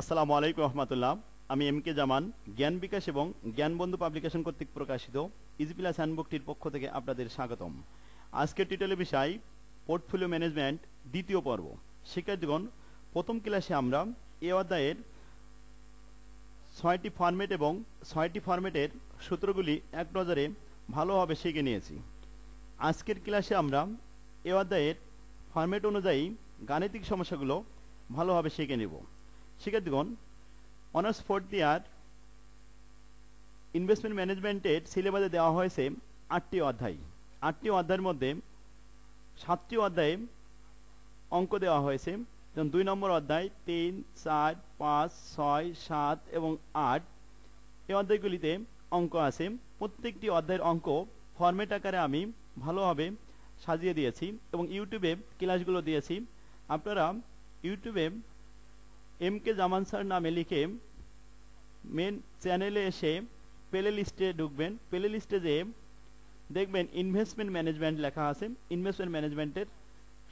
আসসালামু আলাইকুম রহমতুল্লাহ। আমি এম কে জামান জ্ঞান বিকাশ এবং জ্ঞান বন্ধু পাবলিকেশন কর্তৃক প্রকাশিত ইজি প্লাস হ্যান্ডবুকটির পক্ষ থেকে আপনাদের স্বাগতম। আজকের টিটেলের বিষয় পোর্টফোলিও ম্যানেজমেন্ট দ্বিতীয় পর্ব। শিক্ষার্থীগণ, প্রথম ক্লাসে আমরা এ অধ্যায়ের 6টি ফরম্যাট এবং 6টি ফরম্যাটের সূত্রগুলি এক নজরে ভালোভাবে শিখে নিয়েছি। আজকের ক্লাসে আমরা এ অধ্যায়ের ফরম্যাট অনুযায়ী গাণিতিক সমস্যাগুলো ভালোভাবে শিখে নেব। শিক্ষার্থীগণ, অনার্স ফোর্থ ইয়ার ইনভেস্টমেন্ট ম্যানেজমেন্টের সিলেবাসে দেওয়া হয়েছে 8টি অধ্যায়। 8টি অধ্যায়ের মধ্যে 7টি অধ্যায়ে অঙ্ক দেওয়া হয়েছে। যেমন 2 নম্বর অধ্যায় 3, 4, 5, 6, 7 এবং 8 এই অধ্যায়গুলিতে অঙ্ক আছে। প্রত্যেকটি অধ্যায়ের অঙ্ক ফরম্যাট আকারে আমি ভালোভাবে সাজিয়ে দিয়েছি এবং ইউটিউবে ক্লাসগুলো দিয়েছি। আপনারা ইউটিউবে এম কে জামান স্যার নামে লিখে মেন চ্যানেলে এসে প্লে লিস্টে ঢুকবেন। প্লে লিস্টে যেয়ে দেখবেন ইনভেস্টমেন্ট ম্যানেজমেন্ট লেখা আছে। ইনভেস্টমেন্ট ম্যানেজমেন্টের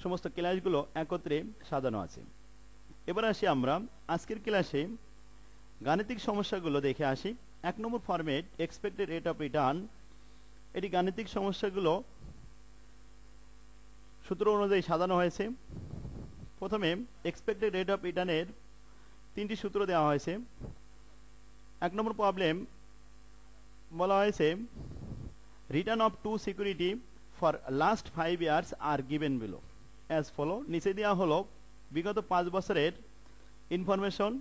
সমস্ত ক্লাসগুলো একত্রে সাজানো আছে। এবার আসি আমরা আজকের ক্লাসে গাণিতিক সমস্যাগুলো দেখে আসি। 1 নম্বর format expected rate of return. এটি গাণিতিক সমস্যাগুলো সূত্র অনুযায়ী সাজানো হয়েছে। প্রথমে এক্সপেক্টেড রেট অফ রিটার্নের 3টি সূত্র দেওয়া হয়েছে। 1 নম্বর প্রবলেম বলা হয়েছে return of two security for last 5 years are given below as follow. নিচে দেওয়া হলো বিগত 5 বছরের ইনফরমেশন।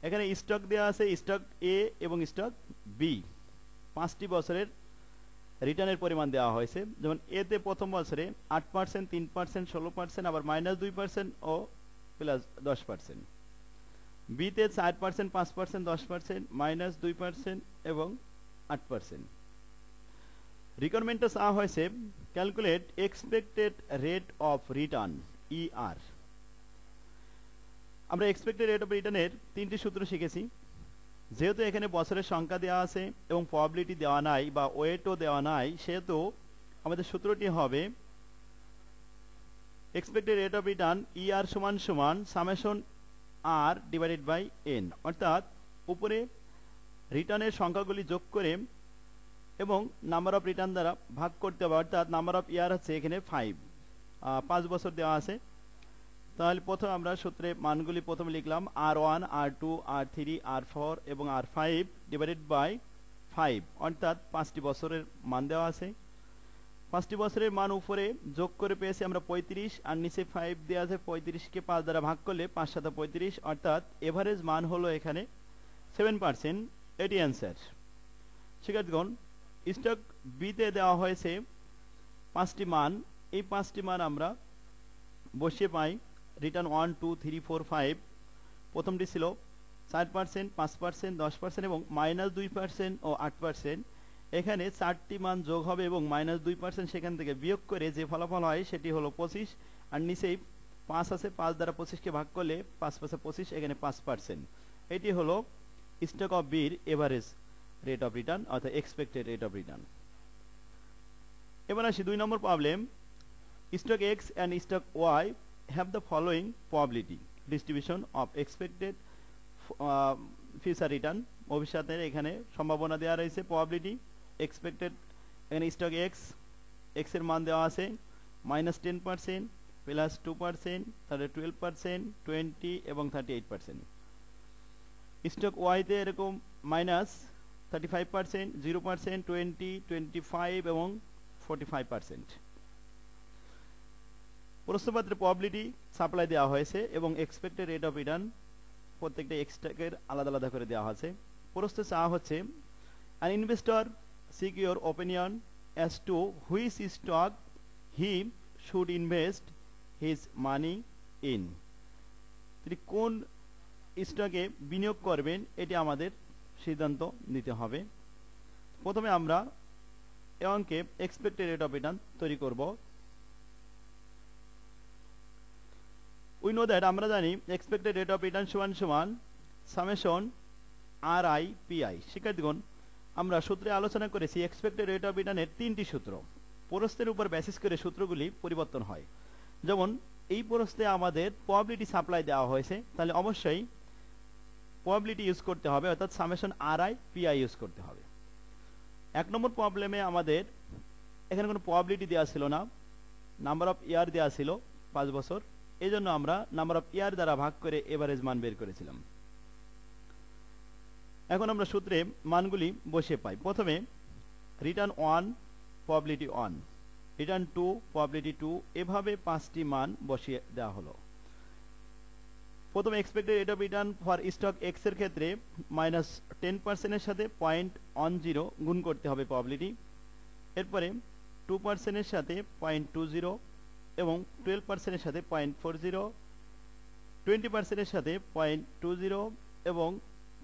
এখানে স্টক দেওয়া আছে স্টক এ এবং স্টক বি। 5টি বছরের রিটার্নের পরিমাণ দেওয়া হয়েছে। যেমন এতে প্রথম বছরে 8%, 3%, 16%, আবার -2% ও +10%। বিতে 4%, 5%, 10%, -2% এবং 8%। রিকোয়ারমেন্টে চাওয়া হয়েছে calculate expected rate of return ER। আমরা এক্সপেক্টেড রেট অফ রিটার্নের 3টি সূত্র শিখেছি। যেহেতু এখানে বছরের সংখ্যা দেওয়া আছে এবং প্রবাবিলিটি দেওয়া নাই বা ওয়েটও দেওয়া নাই, সেহেতু আমাদের সূত্রটি হবে expected rate of return ER সমান summation R divided by N। অর্থাৎ উপরে রিটার্নের সংখ্যাগুলি যোগ করে এবং নাম্বার অফ রিটার্ন দ্বারা ভাগ করতে হবে। অর্থাৎ নাম্বার অফ ইয়ার হচ্ছে এখানে 5 বছর দেওয়া আছে। তাহলে প্রথমে আমরা সূত্রে মানগুলি প্রথমে লিখলাম R1, R2, R3, R4 এবং R5 ডিভাইডেড বাই 5। অর্থাৎ 5টি বছরের মান দেওয়া আছে। 5টি বছরের মান উপরে যোগ করে পেয়েছি আমরা 35, আর নিচে 5 দেওয়া আছে। 35কে 5 দ্বারা ভাগ করলে 5 7 35, অর্থাৎ এভারেজ মান হলো এখানে 7%। এটি অ্যান্সার। শিক্ষার্থীগণ, স্টক বিতে দেওয়া হয়েছে 5টি মান। এই 5টি মান আমরা বসিয়ে পাই রিটার্ন 1, 2, 3, 4, 5। প্রথমটি ছিল 4%, 5%, 10% এবং -2% ও 8%। এখানে 4টি মান যোগ হবে এবং -2% সেখান থেকে বিয়োগ করে যে ফলাফল হয় সেটি হলো 25। আর নিচেই 5 আছে, 5 দ্বারা 25কে ভাগ করলে 5 5 25, এখানে 5%। এটি হলো স্টক অফ বির এভারেজ রেট অফ রিটার্ন অর্থাৎ এক্সপেক্টেড রেট অফ রিটার্ন। এবার আসি 2 নম্বর problem. Stock X and stock Y have the following probability distribution of expected future return। ভবিষ্যতের এখানে সম্ভাবনা দেওয়া রয়েছে প্রবাবিলিটি এক্সপেক্টেড। এখানে স্টক এক্স এর মান দেওয়া আছে -10%, +2%, তাহলে 12%, 20 এবং 38%। স্টক ওয়াইতে এরকম -35%, 0%, 20, 25 এবং 45%। প্রশ্নপত্রে প্রবাবিলিটি সাপ্লাই দেওয়া হয়েছে এবং এক্সপেক্টেড রেট অফ রিটার্ন প্রত্যেকটা স্টকের আলাদা আলাদা করে দেওয়া আছে। প্রশ্নে চাওয়া হচ্ছে an investor seek your opinion as to which stock he should invest his money in। তিনি কোন স্টকে বিনিয়োগ করবেন এটি আমাদের সিদ্ধান্ত নিতে হবে। প্রথমে আমরা এই অঙ্কে এক্সপেক্টেড রেট অফ রিটার্ন তৈরি করব। We know that আমরা জানি এক্সপেক্টেড রেট অফ রিটার্ন সমান সামেশন RI/PI। শিক্ষার্থীগণ, আমরা সূত্রে আলোচনা করেছি এক্সপেক্টেড রেট অফ রিটার্নের 3টি সূত্র। প্রশ্নের উপর বেসিস করে সূত্রগুলি পরিবর্তন হয়। যেমন এই প্রশ্নে আমাদের প্রবাবিলিটি সাপ্লাই দেওয়া হয়েছে, তাহলে অবশ্যই প্রবাবিলিটি ইউজ করতে হবে, অর্থাৎ summation R I P I use করতে হবে। 1 নম্বর প্রবলেমে আমাদের এখানে কোনো প্রবাবিলিটি দেওয়া ছিল না, নাম্বার অফ ইয়ার দেওয়া ছিল 5 বছর, এই জন্য আমরা নাম্বার অফ ইয়ার দ্বারা ভাগ করে এভারেজ মান বের করেছিলাম। এখন আমরা সূত্রে মানগুলি বসিয়ে পাই। প্রথমে রিটার্ন 1 প্রবাবিলিটি 1, রিটার্ন 2 প্রবাবিলিটি 2, এভাবে 5টি মান বসিয়ে দেওয়া হলো। প্রথমে expected rate of return for stock x এর ক্ষেত্রে -10% এর সাথে 0.10 গুণ করতে হবে প্রবাবিলিটি। এরপরে 2% এর সাথে 0.20 এবং 12% এর সাথে 0.40, 20% এর সাথে 0.20 এবং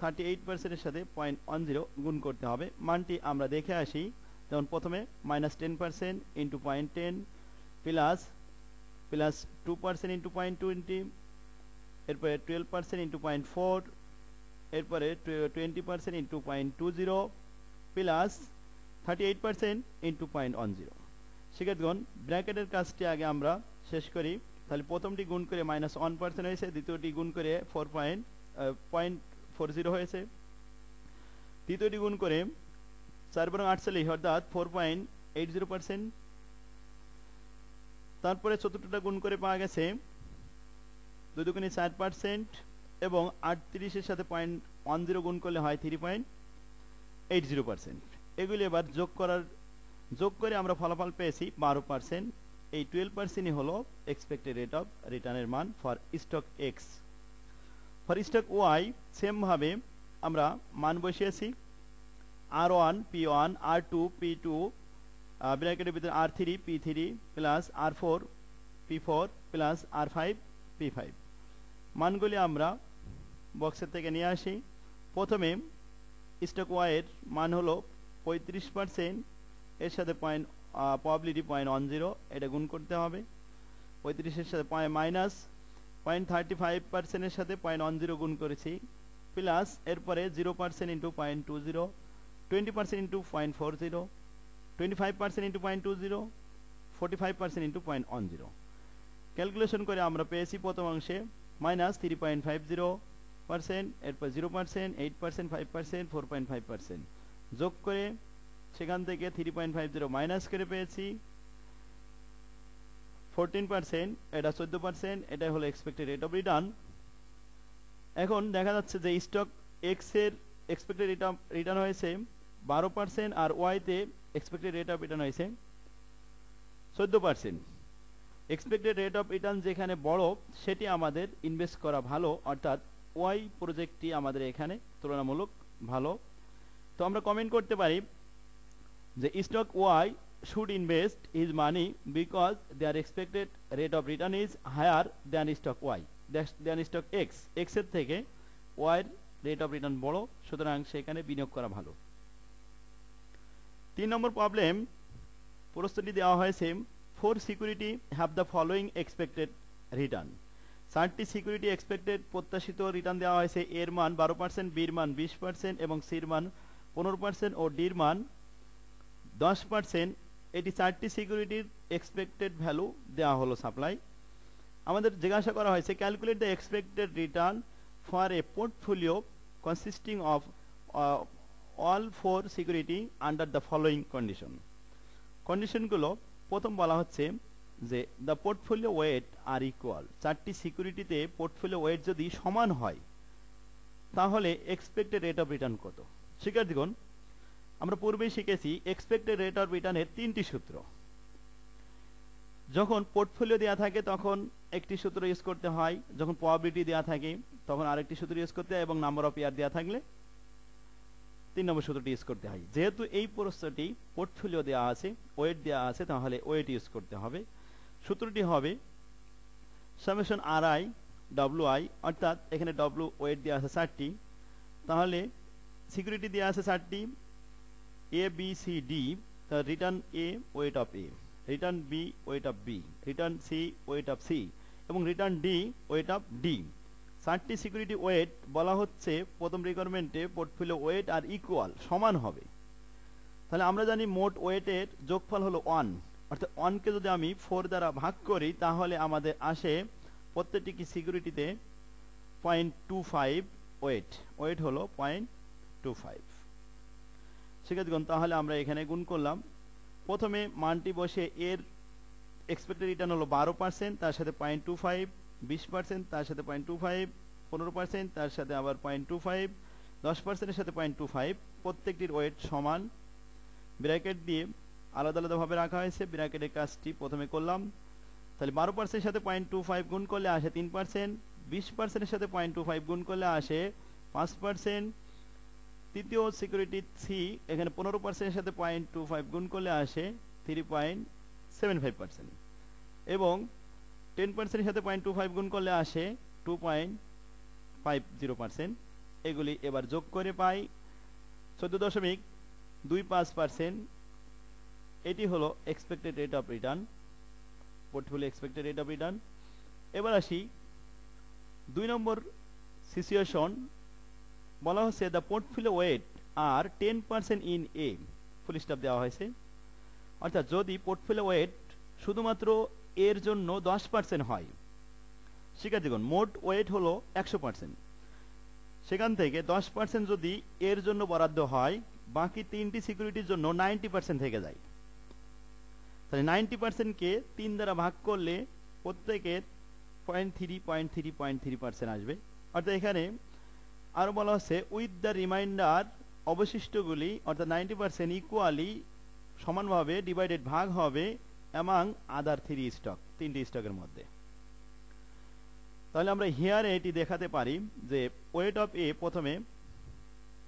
38% এর সাথে 0.10 গুণ করতে হবে। মানটি আমরা দেখে আসি। যেমন প্রথমে -10% ইন্টু 0.10 প্লাস 2% ইন্টু 0.20, এরপরে 12% ইন্টু 0.4, এরপরে 20% ইন্টু 0.20 প্লাস 38% ইন্টু 0.10। শিক্ষার্থীগণ, ব্র্যাকেটের কাজটি আগে আমরা শেষ করি। তাহলে প্রথমটি গুণ করে -1% হয়েছে, দ্বিতীয়টি গুণ করে 0.40 হয়েছে, তৃতীয়টি গুণ করে 4×8 অর্থাৎ 4.80%, তারপরে চতুর্থটা গুণ করে পাওয়া গেছে 2 দুগুণে 4% এবং 38 এর সাথে 0.10 গুণ করলে হয় 3.80%। এগুলি এবার যোগ করে আমরা ফলাফল পেয়েছি 12%। এই 12%ই হলো এক্সপেক্টেড রেট অফ রিটার্নের মান for stock X. For stock Y same ভাবে আমরা মান বসিয়েছি, R1 P1, R2 P2, ব্র্যাকেটের ভিতরে R3 P3 plus R4 P4 plus R5 P5। মানগুলি আমরা বক্সের থেকে নিয়ে আসি। প্রথমে স্টক ওয়াই এর মান হলো 35%, এর সাথে প্রবাবিলিটি 0.10, এটা গুণ করতে হবে। 35 এর সাথে -0.35% এর সাথে 0.10 গুণ করেছি, প্লাস এরপরে 0% into 0.20, 20% into 0.40, 25% into 0.20, 45% into 0.10। Calculation করে আমরা পেয়েছি প্রথম অংশে -3.50%, এরপর 0%, 8%, 5%, 4.5%। যোগ করে সেখান থেকে 3.50 মাইনাস করে পেয়েছি 14%, এটা 14%, এটাই হলো এক্সপেক্টেড রেট অফ রিটার্ন। এখন দেখা যাচ্ছে যে স্টক এক্স এর এক্সপেক্টেড রেট অফ রিটার্ন হয়েছে 12% আর ওয়াইতে এক্সপেক্টেড রেট অফ রিটার্ন হয়েছে 14%। এক্সপেক্টেড রেট অফ রিটার্ন যেখানে বড় সেটি আমাদের ইনভেস্ট করা ভালো, অর্থাৎ ওয়াই প্রজেক্টটি আমাদের এখানে তুলনামূলক ভালো। তো আমরা কমেন্ট করতে পারি যে stock Y should invest his money because their expected rate of return is higher than stock Y, than stock X, X এর থেকে Y এর রেট অফ রিটার্ন বড়, সুতরাং সেখানে বিনিয়োগ করা ভালো। 3 নম্বর প্রবলেম, প্রশ্নটি দেওয়া হয়েছে 4 security have the following expected return. 4টি সিকিউরিটি এক্সপেক্টেড প্রত্যাশিত রিটার্ন দেওয়া হয়েছে। এর মান 12%, বির মান 20% এবং সির মান 15% ও ডির মান 10%। এটি 4টি সিকিউরিটির এক্সপেক্টেড ভ্যালু দেওয়া হলো সাপ্লাই। আমাদের জিজ্ঞাসা করা হয়েছে calculate the expected return for a portfolio consisting of all 4 security under the following condition. কন্ডিশনগুলো প্রথম বলা হচ্ছে যে the portfolio weight are equal. 4টি সিকিউরিটিতে পোর্টফোলিও ওয়েট যদি সমান হয় তাহলে এক্সপেক্টেড রেট অফ রিটার্ন কত। শিক্ষার্থীগণ, আমরা পূর্বেই শিখেছি এক্সপেক্টেড রেট অফ রিটার্নের 3টি সূত্র। যখন পোর্টফোলিও দেওয়া থাকে তখন একটি সূত্র ইউজ করতে হয়, যখন প্রবাবিলিটি দেওয়া থাকে তখন আরেকটি সূত্র ইউজ করতে হয় এবং নাম্বার অফ ইয়ার দেওয়া থাকলে 3 নম্বর সূত্রটি ইউজ করতে হয়। যেহেতু এই প্রশ্নটি পোর্টফোলিও দেওয়া আছে, ওয়েট দেওয়া আছে, তাহলে ওয়েট ইউজ করতে হবে। সূত্রটি হবে summation R I W I, অর্থাৎ এখানে ডব্লিউ ওয়েট দেওয়া আছে 4টি, তাহলে সিকিউরিটি দেওয়া আছে 4টি, A B C D. Return A weight of A, return B weight of B, return C weight of C এবং return D weight of D. 4টি সিকিউরিটি ওয়েট বলা হচ্ছে প্রথম রিকোয়ারমেন্টে পোর্টফোলিও ওয়েট আর ইকুয়াল সমান হবে। তাহলে আমরা জানি মোট ওয়েটের যোগফল হলো 1, অর্থাৎ 1কে যদি আমি 4 দ্বারা ভাগ করি তাহলে আমাদের আসে প্রত্যেকটি সিকিউরিটিতে 0.25 ওয়েট, ওয়েট হলো 0.25। শিক্ষার্থীগণ তাহলে আমরা এখানে গুণ করলাম, প্রথমে মানটি বসে এর এক্সপেক্টেড রিটার্ন হলো 12%, তার সাথে 0.25, 20% তার সাথে 0.25, 15% তার সাথে আবার 0.25, 10%-এর সাথে 0.25, প্রত্যেকটির ওয়েট সমান ব্র্যাকেট দিয়ে আলাদা আলাদাভাবে রাখা হয়েছে। ব্র্যাকেটের কাজটি প্রথমে করলাম, তাহলে 12%-এর সাথে 0.25 গুণ করলে আসে 3%, 20%-এর সাথে 0.25 গুণ করলে আসে 5%, তৃতীয় সিকিউরিটি সি এখানে 15%-এর সাথে 0.25 গুণ করলে আসে 3.75%, এবং 10%-এর সাথে 0.25 গুণ করলে আসে 2.50%। এগুলি এবার যোগ করে পাই 14.25%। এটি হলো expected rate of return, portfolio expected rate of return. এবার আসি 2 নম্বর সিচুয়েশন, বলা হচ্ছে the portfolio weight are 10% in A, full stop দেওয়া হয়েছে। অর্থাৎ যদি পোর্টফোলিও ওয়েট শুধুমাত্র এর জন্য 10% হয়, শিক্ষার্থীগণ মোট ওয়েট হলো 100%, সেখান থেকে 10% যদি এর জন্য বরাদ্দ হয়, বাকি তিনটি সিকিউরিটির জন্য 90% থেকে যায়। তাহলে 90%কে 3 দ্বারা ভাগ করলে প্রত্যেকের 0.3% আসবে। অর্থাৎ এখানে আরো বলা হচ্ছে উইথ দ্য রিমাইন্ডার, অবশিষ্টগুলি অর্থাৎ 90% ইকুয়ালি সমানভাবে ডিভাইডেড ভাগ হবে অ্যামাং আদার 3 স্টক, 3টি স্টকের মধ্যে। তাহলে আমরা হিয়ারে এটি দেখাতে পারি যে ওয়েট অফ এ প্রথমে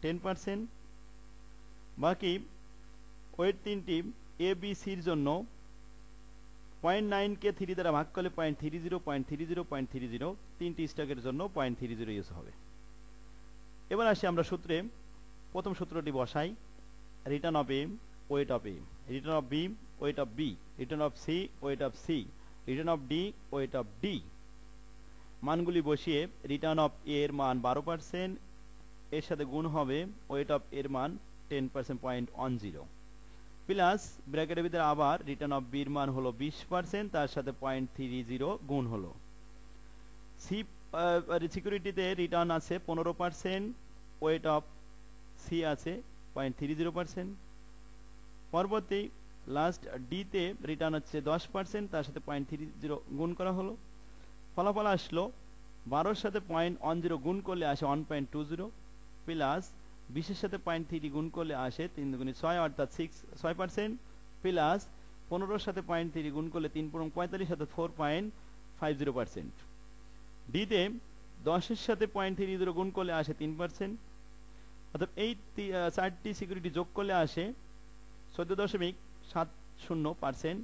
10%, বাকি ওয়েট তিনটি এ বি সির জন্য 0.9 কে 3 দ্বারা ভাগ করলে 0.30, 0.30, 0.30, তিনটি স্টকের জন্য 0.30 ইউজ হবে। এবার আসি আমরা সূত্রে, প্রথম সূত্রটি বসাই, return of A weight of A, return of B weight of B, return of C weight of C, return of D weight of D. মানগুলি বসিয়ে রিটার্ন অফ এ এর মান 12%, এর সাথে গুণ হবে ওয়েট অফ এর মান 10%, 0.10, প্লাস ব্র্যাকেটের ভিতরে আবার রিটার্ন অফ বির মান হলো 20%, তার সাথে 0.30 গুণ হলো। সি সিকিউরিটিতে রিটার্ন আছে 15%, ওয়েট অফ সি আছে 0.30%। পরবর্তী লাস্ট ডিতে রিটার্ন হচ্ছে 10%, তার সাথে 0.30 গুণ করা হলো। ফলাফল আসলো 12-এর সাথে 0.10 গুণ করলে আসে 1.20, প্লাস 20-এর সাথে 0.30 গুণ করলে আসে 3 দুগুণে 6 অর্থাৎ 6%, প্লাস 15-এর সাথে 0.30 গুণ করলে 3 পূরণ 45 অর্থাৎ 4.50%। ডিতে 10-এর সাথে 0.30 গুণ করলে আসে 3%, অর্থাৎ এই 4টি সিকিউরিটি যোগ করলে আসে 14.70%।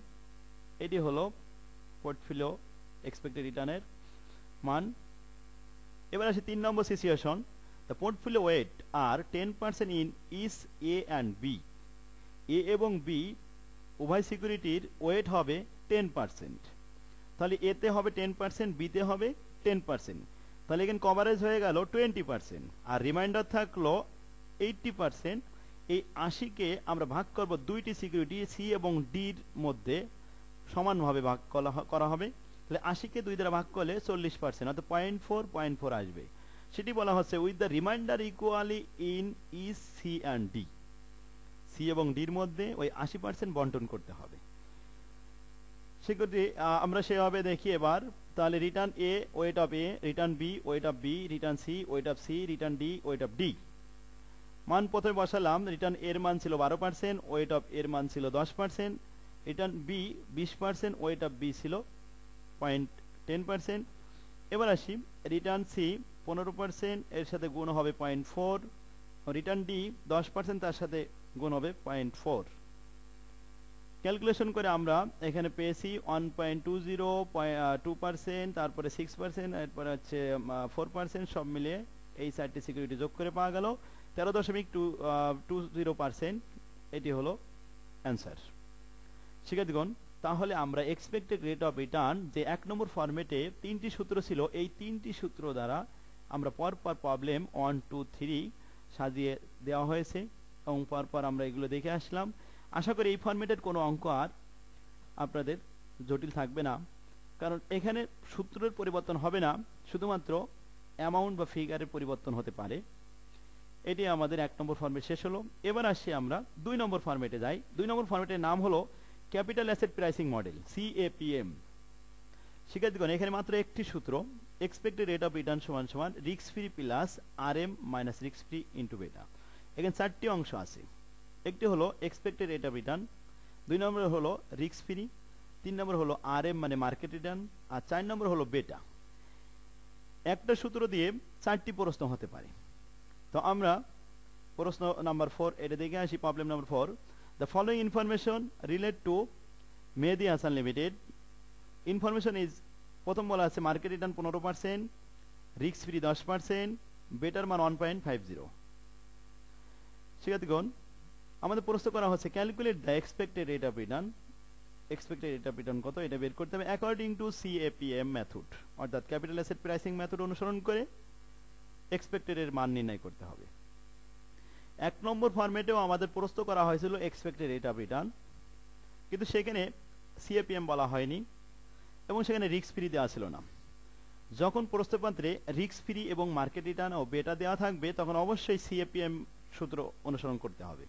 এটি হলো পোর্টফোলিও এক্সপেক্টেড রিটার্নের মান। এবার আসে 3 নম্বর situation, the portfolio weight are 10% in each A and B, A এবং বি উভয় সিকিউরিটির ওয়েট হবে 10%। তাহলে এতে হবে 10%, বিতে হবে 10%, তাহলে এখানে কভারেজ হয়ে গেল 20%, আর রিমাইন্ডার থাকলো 80%। এই 80-কে আমরা ভাগ করব দুইটি সিকিউরিটি সি এবং ডির মধ্যে, সমানভাবে ভাগ করা হবে। তাহলে 80-কে 2 দ্বারা ভাগ করলে 40%, অর্থাৎ 0.4 আসবে। সেটি বলা হচ্ছে with the remainder equally in each C and D, C এবং ডির মধ্যে ওই 80% বন্টন করতে হবে। সিকিউরিটি আমরা সেভাবে দেখি এবার। তাহলে return A weight of A, return B weight of B, return C weight of C, return D weight of D. মান প্রথমে বসালাম, রিটার্ন এর মান ছিল 12%, ওয়েট অফ এর মান ছিল 10%, return B 20%, weight of B ছিল 0.10%। এবার আসি রিটার্ন সি 15%, এর সাথে গুণ হবে 0.4, রিটার্ন ডি 10%, তার সাথে গুণ হবে 0.4। ক্যালকুলেশন করে আমরা এখানে পেয়েছি 1.20, 2%, তারপরে 6%, এরপরে হচ্ছে 4%, সব মিলিয়ে এই 4টি সিকিউরিটি যোগ করে পাওয়া গেল 13.20%। এটি হলো অ্যান্সার। শিক্ষার্থীগণ, তাহলে আমরা এক্সপেক্টেড রেট অফ রিটার্ন যে 1 নম্বর ফরম্যাটে 3টি সূত্র ছিল, এই 3টি সূত্র দ্বারা আমরা পরপর প্রবলেম 1, 2, 3 সাজিয়ে দেওয়া হয়েছে এবং পরপর আমরা এগুলো দেখে আসলাম। আশা করি এই ফরম্যাটের কোনো অঙ্ক আর আপনাদের জটিল থাকবে না, কারণ এখানে সূত্রের পরিবর্তন হবে না, শুধুমাত্র অ্যামাউন্ট বা ফিগারের পরিবর্তন হতে পারে। এটি আমাদের 1 নম্বর ফরম্যাট শেষ হলো। এবার আসি আমরা 2 নম্বর ফরম্যাটে যাই। 2 নম্বর ফরম্যাটের নাম হলো capital asset pricing model, CAPM। শিক্ষার্থীগণ, এখানে মাত্র একটি সূত্র, এক্সপেক্টেড রেট অফ রিটার্ন সমান সমান risk free plus RM minus risk free into বেটা। এখানে 4টি অংশ আছে। একটি হলো এক্সপেক্টেড রেট অফ রিটার্ন, 2 নম্বর হলো রিস্ক ফ্রি, 3 নম্বর হলো RM মানে মার্কেট রিটার্ন, আর 4 নম্বর হলো বেটা। একটা সূত্র দিয়ে 4টি প্রশ্ন হতে পারে। তো আমরা প্রশ্ন নাম্বার 4 এটা দেখে আসি। Problem number 4, the following information relate two Mehedi Hasan limited. Information is, প্রথম বলা আছে market return 15%, risk free 10%, better মান 1.50। শিক্ষার্থীগণ, আমাদের প্রশ্ন করা হচ্ছে calculate the expected rate of return. Expected rate of return কত এটা বের করতে হবে অ্যাকর্ডিং টু CAPM মেথড, অর্থাৎ ক্যাপিটাল অ্যাসেট প্রাইসিং মেথড অনুসরণ করে এক্সপেক্টেড এর মান নির্ণয় করতে হবে। 1 নম্বর ফরম্যাটেও আমাদের প্রশ্ন করা হয়েছিল এক্সপেক্টেড রেট অফ রিটার্ন, কিন্তু সেখানে CAPM বলা হয়নি এবং সেখানে রিস্ক ফ্রি দেওয়া ছিল না। যখন প্রশ্নপত্রে রিস্ক ফ্রি এবং মার্কেট রিটার্ন ও বেটা দেওয়া থাকবে তখন অবশ্যই CAPM সূত্র অনুসরণ করতে হবে।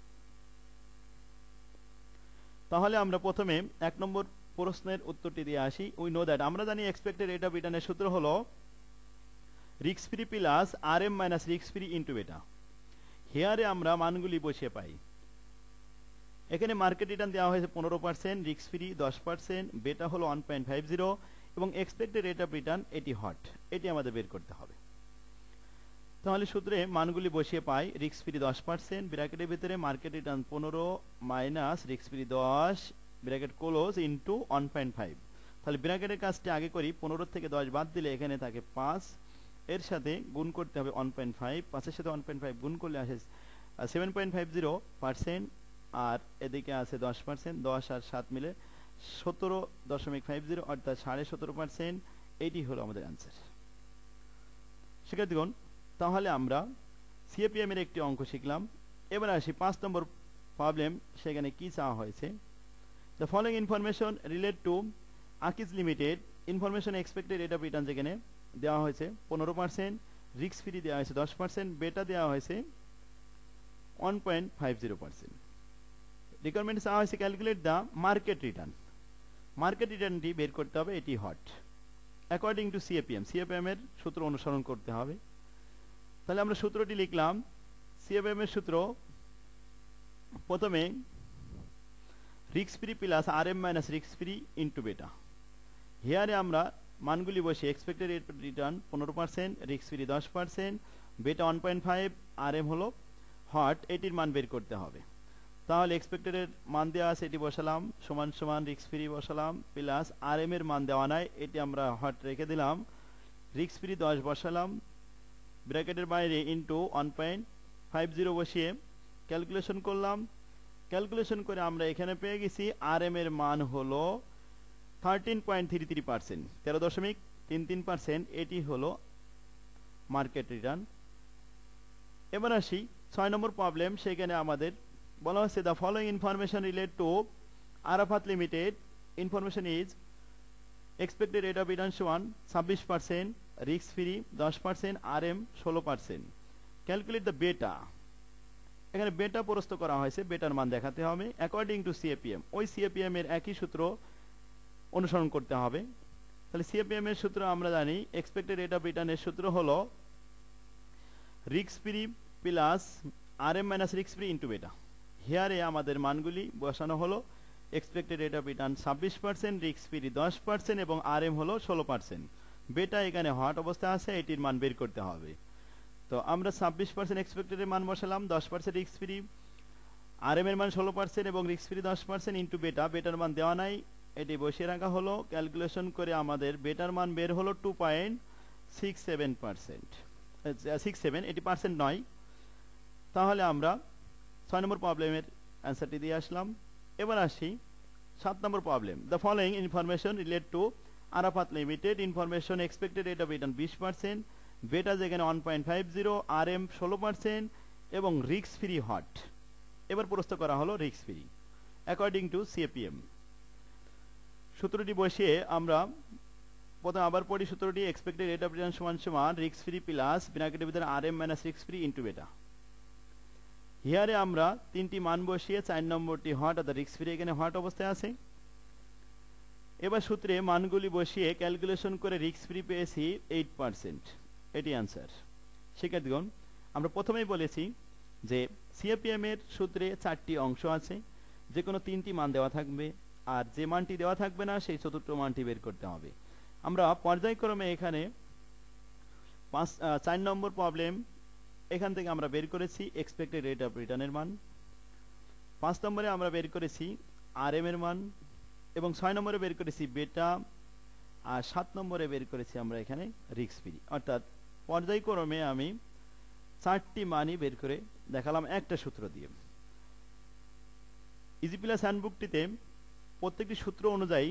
তাহলে আমরা প্রথমে 1 নম্বর প্রশ্নের উত্তরটি দিয়ে আসি। উই নো দ্যাট, আমরা জানি এক্সপেক্টেড রেট অফ রিটার্নের সূত্র হলো risk free plus RM minus risk free into বেটা। হেয়ারে আমরা মানগুলি বসিয়ে পাই। এখানে মার্কেট রিটার্ন দেওয়া হয়েছে 15%, রিস্ক ফ্রি 10%, বেটা হলো 1.50 এবং এক্সপেক্টেড রেট অফ রিটার্ন এটি হট, এটি আমাদের বের করতে হবে। তাহলে সূত্রে মানগুলি বসিয়ে পাই। রিস্ক ফ্রি 10%, ব্র্যাকেটের ভিতরে market return 15 minus risk free 10 bracket close into 1.5। তাহলে ব্র্যাকেটের কাজটি আগে করি, 15 থেকে 10 বাদ দিলে এখানে থাকে 5, এর সাথে গুণ করতে হবে 1.5, 5 এর সাথে 1.5 গুণ করলে আসে 7.50%, আর এদিকে আছে 10%, 10 আর 7 মিলে 17.50 অর্থাৎ 17.5%। এটি হলো আমাদের অ্যান্সার। শিক্ষার্থীগণ, তাহলে আমরা CAPM এর একটি অঙ্ক শিখলাম। এবার আসি 5 নম্বর প্রবলেম, সেখানে কি চাওয়া হয়েছে। The following information relate two Akij limited. Information expected rate of return যেখানে দেওয়া হয়েছে 15%, রিস্ক ফ্রি দেওয়া হয়েছে 10%, বেটা দেওয়া হয়েছে 1.50%। রিকোয়ারমেন্ট চাওয়া হয়েছে calculate the market return. Market রিটার্নটি বের করতে হবে, এটি হট অ্যাকর্ডিং টু CAPM এর সূত্র অনুসরণ করতে হবে। তাহলে আমরা সূত্রটি লিখলাম। CAPM এর সূত্র প্রথমে risk free plus RM minus risk free into বেটা। হেয়ারে আমরা মানগুলি বসে expected rate return 15%, risk free 10%, বেটা 1.5, RM হলো হট, এটির মান বের করতে হবে। তাহলে এক্সপেক্টেড এর মান দেওয়া আছে, এটি বসালাম, সমান সমান রিস্ক ফ্রি বসালাম, প্লাস RM এর মান দেওয়া নাই, এটি আমরা হট রেখে দিলাম, রিস্ক ফ্রি 10 বসালাম, ব্র্যাকেটের বাইরে ইন্টু 1.50 বসিয়ে ক্যালকুলেশন করলাম। ক্যালকুলেশন করে আমরা এখানে পেয়ে গেছি RM এর মান হলো 13.33%, 13.33%। এটি হলো মার্কেট রিটার্ন। এবার আসি 6 নম্বর প্রবলেম, সেখানে আমাদের বলা হচ্ছে the following information relate to Arafat limited. Information is expected rate of return সমান 26%, risk free 10%, RM 16%। Calculate the বেটা। এখানে বেটা প্রস্তুত করা হয়েছে, বেটার মান দেখাতে হবে অ্যাকর্ডিং টু CAPM। ওই CAPM এর একই সূত্র অনুসরণ করতে হবে। তাহলে CAPM এর সূত্র আমরা জানি, এক্সপেক্টেড রেট অফ রিটার্নের সূত্র হলো risk free plus RM minus risk free into বেটা। হেয়ারে আমাদের মানগুলি বসানো হলো, expected rate of return 26%, risk free 10% এবং RM হলো 16%। বেটা এখানে হট অবস্থা আছে, এটির মান বের করতে হবে। তো আমরা 26% এক্সপেক্টেড এর মান বসালাম, 10% রিস্ক ফ্রি, RM এর মান 16% এবং রিস্ক ফ্রি 10% ইন্টু বেটা। বেটার মান দেওয়া নাই, এটি বসিয়ে রাখা হলো। ক্যালকুলেশন করে আমাদের বেটার মান বের হলো 2.67%, 67, এটি পার্সেন্ট নয়। তাহলে আমরা 6 নম্বর প্রবলেমের অ্যান্সারটি দিয়ে আসলাম। এবার আসি 7 নম্বর problem. The following information relate to Arafat limited. Information expected rate of return 20%, beta যেখানে 1.50, RM 16% এবং রিস্ক ফ্রি হট। এবার প্রস্তুত করা হলো risk free according to CAPM। সূত্রটি বসিয়ে আমরা প্রথমে আবার পড়ি সূত্রটি, এক্সপেক্টেড রেট অফ রিটার্ন সমান সমান রিস্ক ফ্রি প্লাস ব্র্যাকেটের ভিতরে RM minus risk free into বেটা। হিয়ারে আমরা তিনটি মান বসিয়ে 4 নম্বরটি হট অর্থাৎ রিস্ক ফ্রি এখানে হট অবস্থায় আছে। এবার সূত্রে মানগুলি বসিয়ে ক্যালকুলেশন করে রিস্ক ফ্রি পেয়েছি 8%, এটি অ্যান্সার। শিক্ষার্থীগণ, আমরা প্রথমেই বলেছি যে সিএপিএম এর সূত্রে 4টি অংশ আছে, যে কোনো 3টি মান দেওয়া থাকবে, আর যে মানটি দেওয়া থাকবে না সেই চতুর্থ মানটি বের করতে হবে। আমরা পর্যায়ক্রমে এখানে 4 নম্বর প্রবলেম এখান থেকে আমরা বের করেছি এক্সপেক্টেড রেট অফ রিটার্নের মান, 5 নম্বরে আমরা বের করেছি RM এর মান, এবং 6 নম্বরে বের করেছি বেটা, আর 7 নম্বরে বের করেছি আমরা এখানে রিস্ক ফ্রি। অর্থাৎ পর্যায়ক্রমে আমি 4টি মানই বের করে দেখালাম একটা সূত্র দিয়ে। ইজি প্লাস হ্যান্ডবুকটিতে প্রত্যেকটি সূত্র অনুযায়ী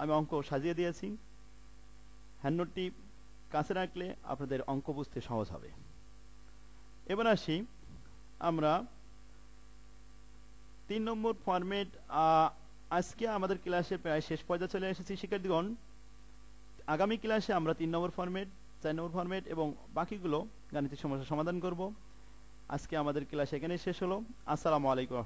আমি অঙ্ক সাজিয়ে দিয়েছি। হ্যান্ডনোটটি কাছে রাখলে আপনাদের অঙ্ক বুঝতে সহজ হবে। এবার আসি আমরা 3 নম্বর ফরম্যাট। আজকে আমাদের ক্লাসের প্রায় শেষ পর্যায়ে চলে এসেছি শিক্ষার্থীগণ। আগামী ক্লাসে আমরা 3 নম্বর ফরম্যাট, 4 নম্বর ফরম্যাট এবং বাকিগুলো গাণিতিক সমস্যা সমাধান করব। আজকে আমাদের ক্লাস এখানেই শেষ হলো। আসসালামু আলাইকুম।